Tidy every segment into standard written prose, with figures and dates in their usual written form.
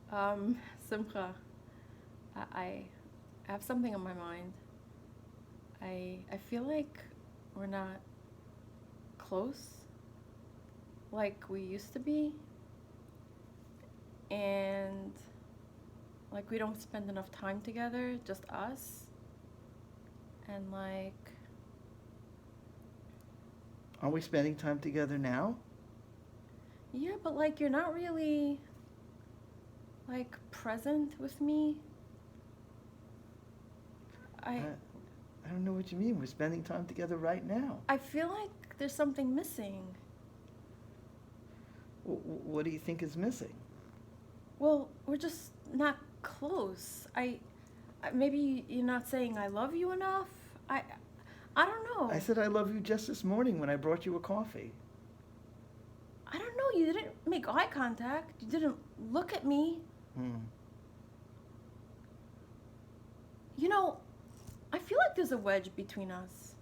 Simcha, I have something on my mind. I feel like we're not close like we used to be, and like we don't spend enough time together, just us. And like, Are we spending time together now? yeah, but like you're not really like present with me. I, I I don't know what you mean. We're spending time together right now. I feel like there's something missing. What do you think is missing? Well, we're just not close. Maybe you're not saying I love you enough. I I don't know. I said I love you just this morning when I brought you a coffee. I don't know. You didn't make eye contact. You didn't look at me. Hmm. You know, I feel like there's a wedge between us.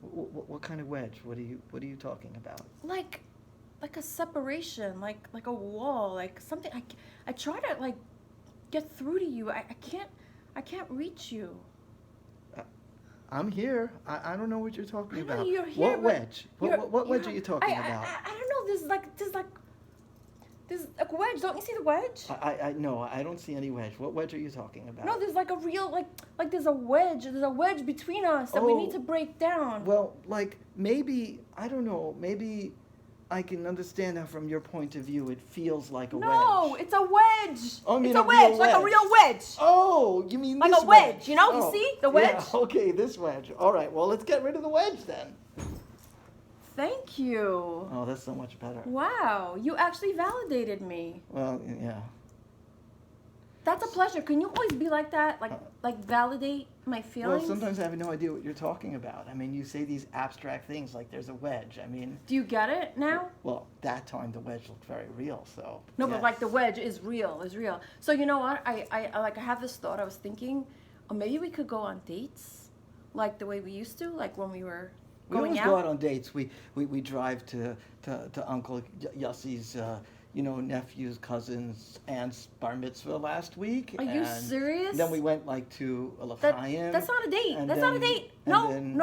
What kind of wedge? What are you talking about? Like a separation, like a wall, like something. I try to like get through to you. I can't reach you. Uh, I'm here. I don't know what you're talking I know about. you're here, What but wedge? you're- What wedge you're- are you talking I about? I don't know. There's a wedge. Don't you see the wedge? I no, I don't see any wedge. What wedge are you talking about? No, there's like a real like there's a wedge. There's a wedge between us that we need Oh, to break down. Well, like maybe I don't know. Maybe I can understand how, from your point of view, it feels like a No, wedge. it's a wedge. Oh, you mean It's a a wedge, real like a wedge. real wedge. Oh, you mean Like this a wedge, you know? You Oh, see the wedge? Yeah, okay, this wedge. All right, well, let's get rid of the wedge then. Thank you. Oh, that's so much better. Wow, you actually validated me. Well, yeah. That's a pleasure. Can you always be like that? Like validate my Well, feelings? sometimes I have no idea what you're talking about. I mean, you say these abstract things like there's a wedge. I mean, Do you get it now? well, that time the wedge looked very real, so. No, but yes. like the wedge is real, So you know what? I have this thought. I was thinking, maybe we could go on dates, like the way we used to, like when we were We going always out. go out on dates. We drive to Uncle Yussi's, nephew's, cousin's, aunt's bar mitzvah last week. Are you and serious? Then we went like to a That, l'chaim. that's not a date. and That's not a then- date. and No, then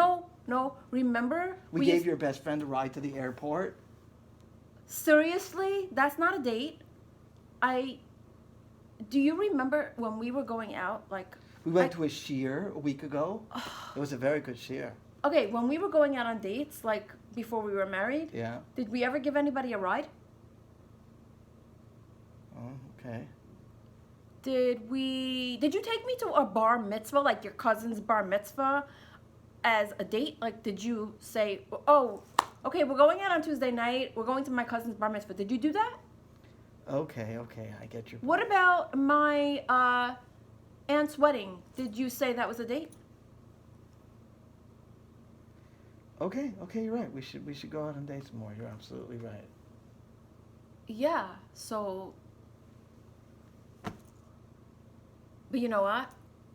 no. Remember? We gave used- your best friend a ride to the airport. Seriously, that's not a date. Do you remember when we were going out? Like, We went to a shear a week ago. It was a very good shear. okay, when we were going out on dates, like before we were married, Yeah. did we ever give anybody a ride? Oh, okay. Did you take me to a bar mitzvah, like your cousin's bar mitzvah, as a date? Like, did you say, oh, okay, we're going out on Tuesday night, we're going to my cousin's bar mitzvah? Did you do that? Okay, I get your point. What about my aunt's wedding? Did you say that was a date? Okay, you're right. We should go out on dates more. You're absolutely right. Yeah, so. But you know what?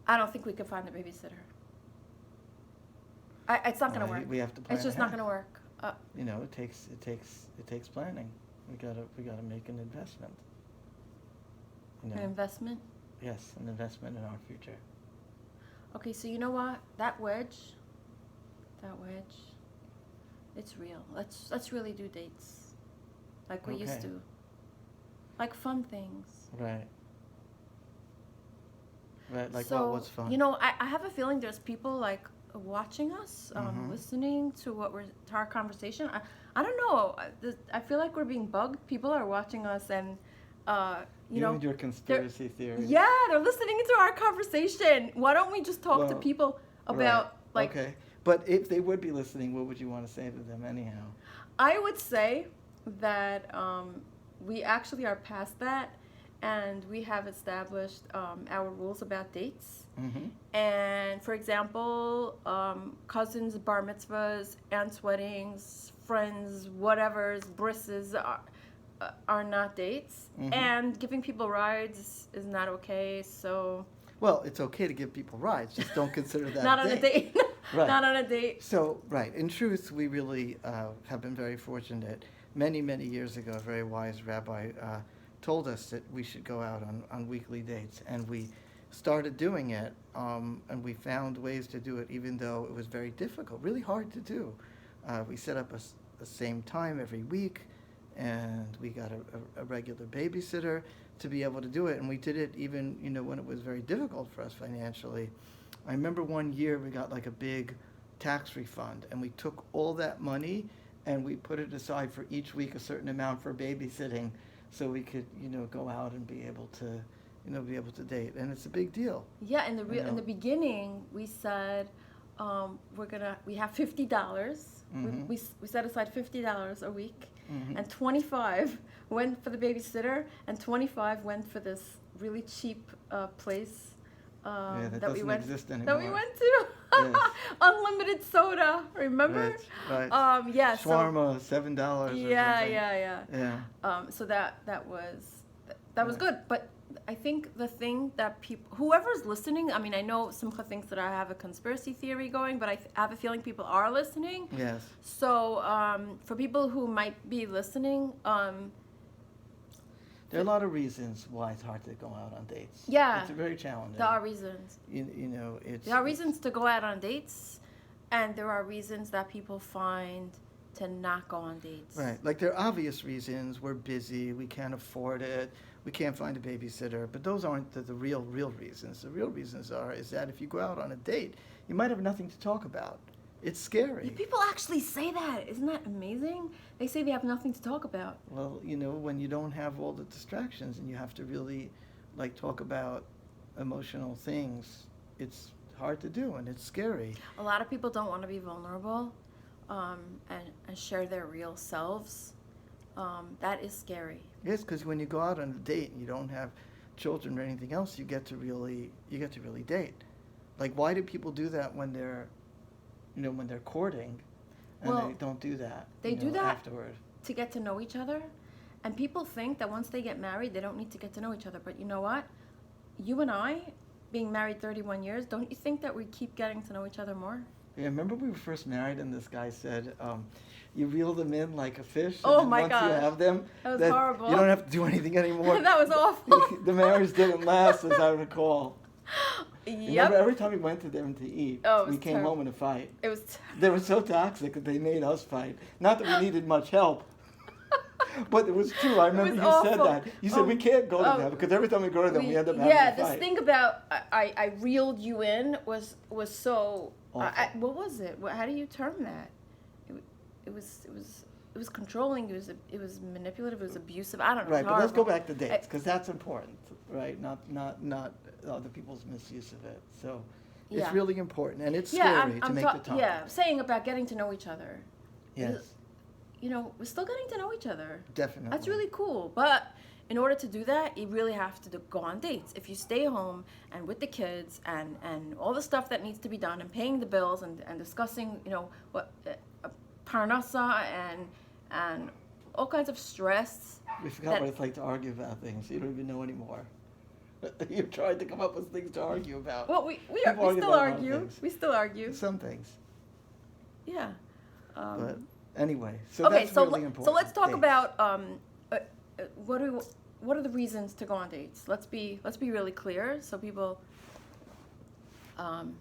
I don't think we can find a babysitter. It's not gonna Well, work. we have to plan It's just not ahead. gonna work. It takes planning. We gotta make an investment. An investment. Yes, an investment in our future. Okay, so you know what? That wedge, it's real. Let's really do dates, like we used Okay. to. Like fun things. Right. Right. Like So, what was fun? you know, I have a feeling there's people like watching us, Mhm. listening to our conversation. I don't know. I feel like we're being bugged. People are watching us, and you know, and your conspiracy theories. yeah, they're listening to our conversation. Why don't we just talk to Well, people about like? Okay. But if they would be listening, what would you want to say to them anyhow? I would say that we actually are past that, and we have established our rules about dates. Mm-hmm. And for example, cousins, bar mitzvahs, aunts' weddings, friends, whatever's, brisses are not dates. Mhm. And giving people rides is not okay. So Well, it's okay to give people rides. Just don't consider that not on a date. Right. Not on a date. So, right. In truth, we really have been very fortunate. Many, many years ago, a very wise rabbi told us that we should go out on weekly dates, and we started doing it, and we found ways to do it even though it was very difficult, really hard to do. We set up the same time every week, and we got a regular babysitter to be able to do it, and we did it even, when it was very difficult for us financially. I remember one year we got like a big tax refund, and we took all that money and we put it aside for each week a certain amount for babysitting, so we could, go out and be able to date, and it's a big deal. Yeah, in the beginning, we said we have $50. Mm-hmm. We set aside $50 a week, Mm-hmm. and 25 went for the babysitter, and 25 went for this really cheap place That that we doesn't went exist anymore. that we went to. Yes. Unlimited soda, remember? Right. Yeah. Shawarma, $7 or Yeah, something. yeah. So that was Yeah. good, but I think the thing that whoever's listening, I mean, I know Simcha thinks that I have a conspiracy theory going, but I have a feeling people are listening. Yes. So for people who might be listening, There are a lot of reasons why it's hard to go out on dates. Yeah. It's very challenging. there are reasons. It's... There are reasons to go out on dates, and there are reasons that people find to not go on dates. Right. Like, there are obvious reasons. We're busy. We can't afford it. We can't find a babysitter. But those aren't the real reasons. The real reasons is that if you go out on a date, you might have nothing to talk about. It's scary. People actually say that. Isn't that amazing? They say they have nothing to talk about. Well, when you don't have all the distractions and you have to really, talk about emotional things, it's hard to do, and it's scary. A lot of people don't want to be vulnerable and share their real selves. That is scary. Yes, because when you go out on a date and you don't have children or anything else, you get to really date. Like, why do people do that when they're courting, and Well, they don't do that? They do that afterward. to get to know each other, and people think that once they get married, they don't need to get to know each other. But you know what? You and I, being married 31 years, don't you think that we keep getting to know each other more? Yeah, remember we were first married, and this guy said, you reel them in like a fish, and Oh then my once you gosh. have them, That was horrible. you don't have to do anything anymore. That was awful. The marriage didn't last, as I recall. Remember, Yep. every time we went to them to eat, Oh, it we was came terrible. home in a fight. It was. They were so toxic that they made us fight. Not that we needed much help. But it was true. I remember was you said awful. that. You said we can't go to them because every time we go to them, we end up having Yeah, a this fight. thing about I reeled you in was so. Awful. What was it? How do you term that? It was controlling. It was manipulative. It was abusive. I don't know. Right, but let's go horrible. back to dates because that's important, right? Not other people's misuse of it. So it's Yeah. really important, and it's Yeah, scary to make the time. Yeah, saying about getting to know each other. Yes, We're still getting to know each other. definitely. That's really cool. But in order to do that, you really have to go on dates. If you stay home and with the kids and all the stuff that needs to be done and paying the bills and discussing, what parnassa and all kinds of stress. We forgot what it's like to argue about things. You don't even know anymore. You've tried to come up with things to argue about. Well, we People argue still about a lot of argue. things. We still argue. Some things. Yeah. But anyway, so Okay, that's so really important. so let's talk Dates. about what are the reasons to go on dates? Let's be really clear so people can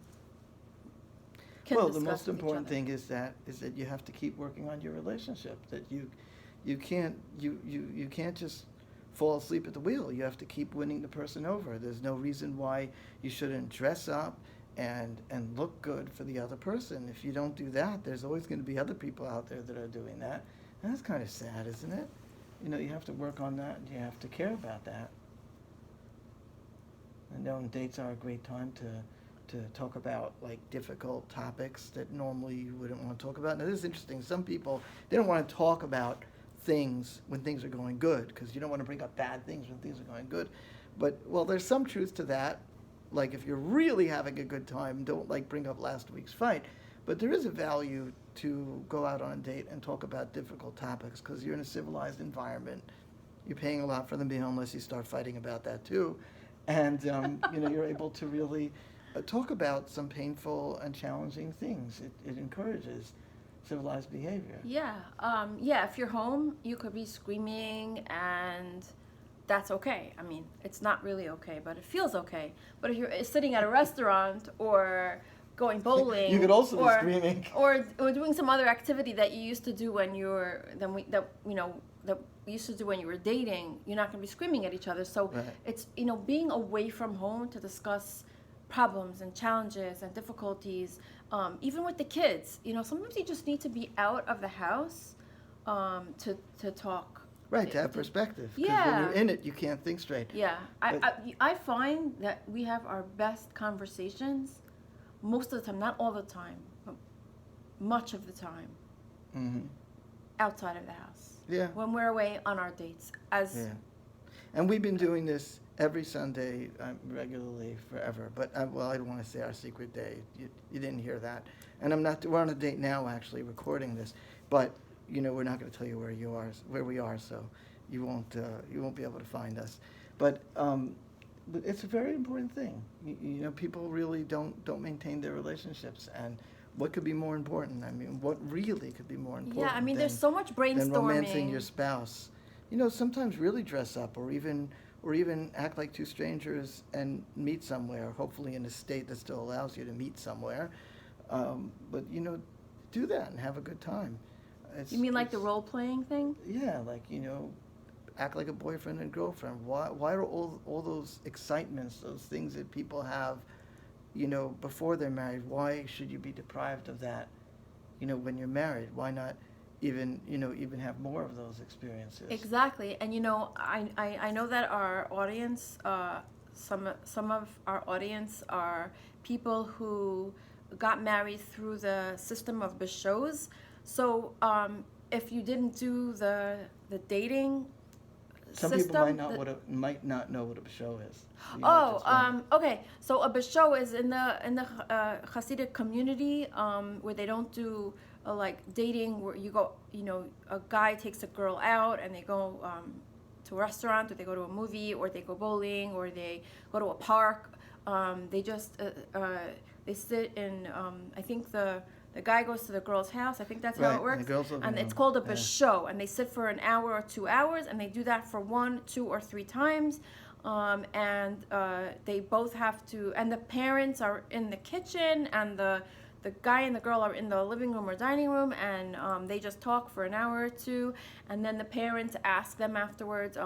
Well, the discuss most with each important other. thing is that you have to keep working on your relationship. That you can't just fall asleep at the wheel. You have to keep winning the person over. There's no reason why you shouldn't dress up and look good for the other person. If you don't do that, there's always going to be other people out there that are doing that. And that's kind of sad, isn't it? You have to work on that, and you have to care about that. And dates are a great time to talk about difficult topics that normally you wouldn't want to talk about. Now, this is interesting. Some people, they don't want to talk about things when things are going good because you don't want to bring up bad things when things are going good. But, well, there's some truth to that. Like, if you're really having a good time, don't bring up last week's fight. But there is a value to go out on a date and talk about difficult topics because you're in a civilized environment. You're paying a lot for the meal unless you start fighting about that too. And, you're able to really talk about some painful and challenging things. It encourages civilized behavior. Yeah, if you're home, you could be screaming and that's okay. I mean, it's not really okay, but it feels okay. But if you're sitting at a restaurant or going bowling, You could also be or, screaming. or doing some other activity that you used to do when you were that you used to do when you were dating, you're not going to be screaming at each other. So Right. it's being away from home to discuss problems and challenges and difficulties, even with the kids. Sometimes you just need to be out of the house to talk. Right, to have perspective. Because Yeah. when you're in it, you can't think straight. Yeah, But- I find that we have our best conversations most of the time, not all the time, but much of the time Mm-hmm. outside of the house. Yeah. When we're away on our dates. Yeah. And we've been doing this every Sunday regularly forever. But, I don't want to say our secret day. You didn't hear that. And we're on a date now, actually, recording this. But, we're not going to tell you where we are, so you won't be able to find us. But it's a very important thing. People really don't maintain their relationships. And what could be more important? I mean, what really could be more important? Yeah, I mean, there's so much brainstorming. Than romancing your spouse. Sometimes really dress up, or even act like two strangers and meet somewhere. Hopefully, in a state that still allows you to meet somewhere. But do that and have a good time. You mean like the role-playing thing? Yeah, like act like a boyfriend and girlfriend. Why are all those excitements, those things that people have, before they're married? Why should you be deprived of that, when you're married? Why not even have more of those experiences? Exactly, and I know that our audience, some of our audience are people who got married through the system of bishos. So if you didn't do the dating Some system, people might not know what a show is. Okay. So a bishot is in the Hasidic community where they don't do like dating, where you go, a guy takes a girl out and they go to a restaurant, or they go to a movie, or they go bowling, or they go to a park. They just they sit in. I think the guy goes to the girl's house. I think that's how Right, it works. and the girls live And in it's a- called a yeah. bishot, and they sit for an hour or 2 hours, and they do that for 1, 2, or 3 times. And they both have to, and the parents are in the kitchen, and the guy and the girl are in the living room or dining room, and they just talk for an hour or 2, and then the parents ask them afterwards,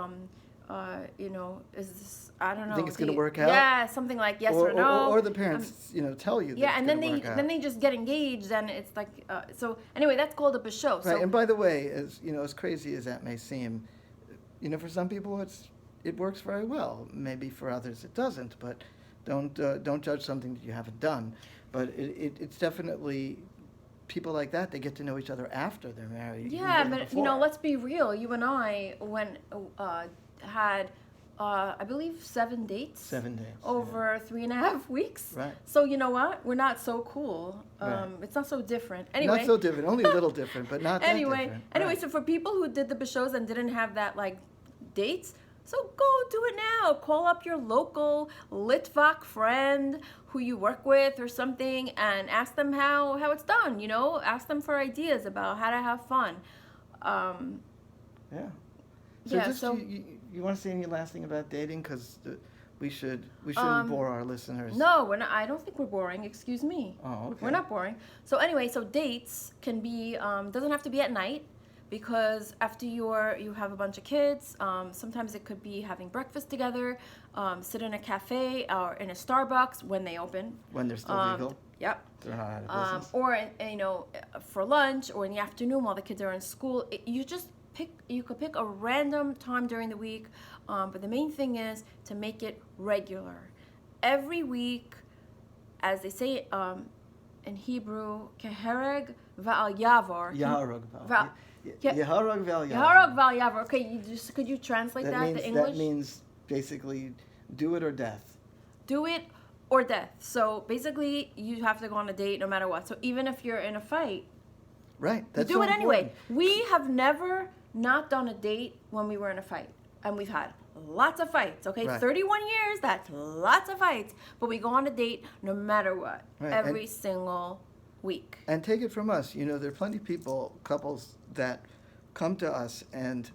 is this, I don't know. Think it's going to work out? Yeah, something like yes or no. Or the parents, tell you. That Yeah, it's and then gonna work out. they just get engaged, and it's like so. Anyway, that's called a bishot. Right, So and by the way, as crazy as that may seem, for some people it works very well. Maybe for others it doesn't. But don't judge something that you haven't done. But it's definitely people like that. They get to know each other after they're married. even yeah, more than but before. let's be real. You and I had I believe 7 dates. 7 days Over 3.5 weeks. Right. So you know what? We're not so cool. Right. It's not so different. Yeah. Anyway. Not so different. Only a little different, but not that different. Anyway, Right. so for people who did the bishots and didn't have that like dates, so go do it now. Call up your local Litvak friend who you work with or something, and ask them how it's done. Ask them for ideas about how to have fun. Yeah. Yeah, so- You want to say any last thing about dating? Because we shouldn't bore our listeners. No, we're not. I don't think we're boring. Excuse me. Oh, okay. We're not boring. So anyway, so dates can be doesn't have to be at night, because after you have a bunch of kids, sometimes it could be having breakfast together, sit in a cafe or in a Starbucks when they open. When they're still legal. Yep. They're not out of business. Or for lunch or in the afternoon while the kids are in school. You could pick a random time during the week, but the main thing is to make it regular. Every week, as they say in Hebrew, kehereg va'al yavor. Yaharog Va- Yaharog val Yaharog va'al yavor. Okay, could you translate that to English? That means basically do it or death. Do it or death. So basically, you have to go on a date no matter what. So even if you're in a fight, Right. That's do so it anyway. important. We have never not done a date when we were in a fight, and we've had lots of fights. Okay, Right. 31 years, that's lots of fights, but we go on a date no matter what, Right, every single week. And take it from us, there are plenty of couples that come to us, and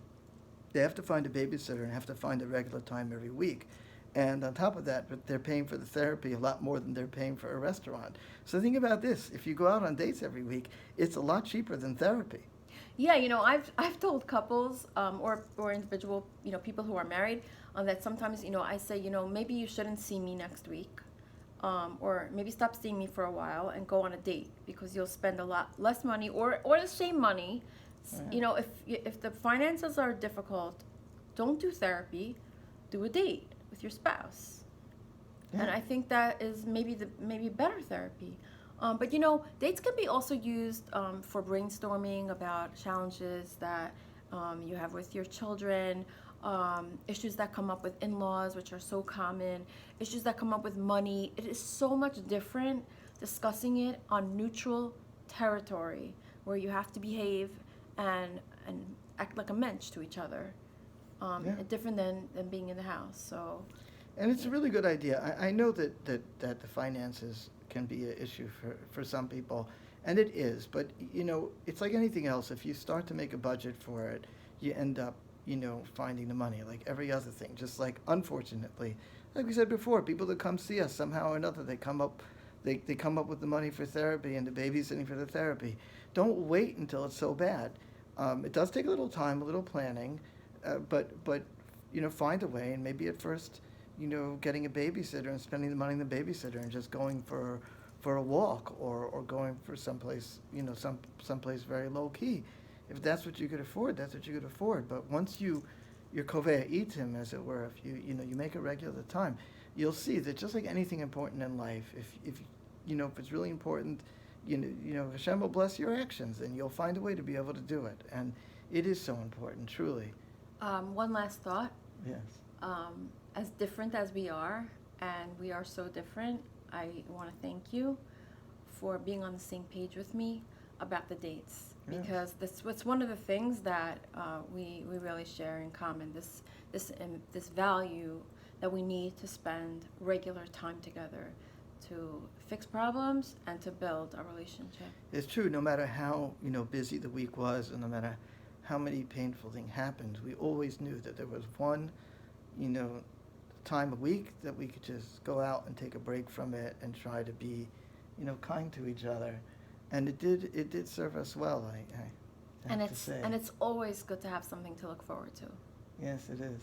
they have to find a babysitter and have to find a regular time every week. And on top of that, but they're paying for the therapy a lot more than they're paying for a restaurant. So think about this. If you go out on dates every week, it's a lot cheaper than therapy. Yeah, I've told couples, or individual, people who are married, that sometimes, I say, maybe you shouldn't see me next week, or maybe stop seeing me for a while and go on a date, because you'll spend a lot less money, or the same money. If the finances are difficult, don't do therapy, do a date with your spouse. Yeah. And I think that is maybe better therapy. But dates can be also used for brainstorming about challenges that you have with your children, issues that come up with in-laws, which are so common, issues that come up with money. It is so much different discussing it on neutral territory, where you have to behave and act like a mensch to each other. Yeah. Different than being in the house. So. And it's a really good idea. I know that the finances can be an issue for some people, and it is. But, it's like anything else. If you start to make a budget for it, you end up, finding the money, like every other thing. Just like, unfortunately, like we said before, people that come see us, somehow or another, they come up with the money for therapy and the babysitting for the therapy. Don't wait until it's so bad. It does take a little time, a little planning, but find a way. And maybe at first, getting a babysitter and spending the money on the babysitter and just going for a walk, or going for someplace, someplace very low key. If that's what you could afford, that's what you could afford. But once you're kovea itim, as it were, if you make a regular time, you'll see that just like anything important in life, if it's really important, Hashem will bless your actions, and you'll find a way to be able to do it. And it is so important, truly. One last thought. Yes. As different as we are, and we are so different, I want to thank you for being on the same page with me about the dates, Yes. because it's one of the things that we really share in common. This value that we need to spend regular time together to fix problems and to build a relationship. It's true. No matter how busy the week was, and no matter how many painful things happened, we always knew that there was one, time a week that we could just go out and take a break from it and try to be, kind to each other, and it did serve us well. I have to say. And it's always good to have something to look forward to. Yes, it is.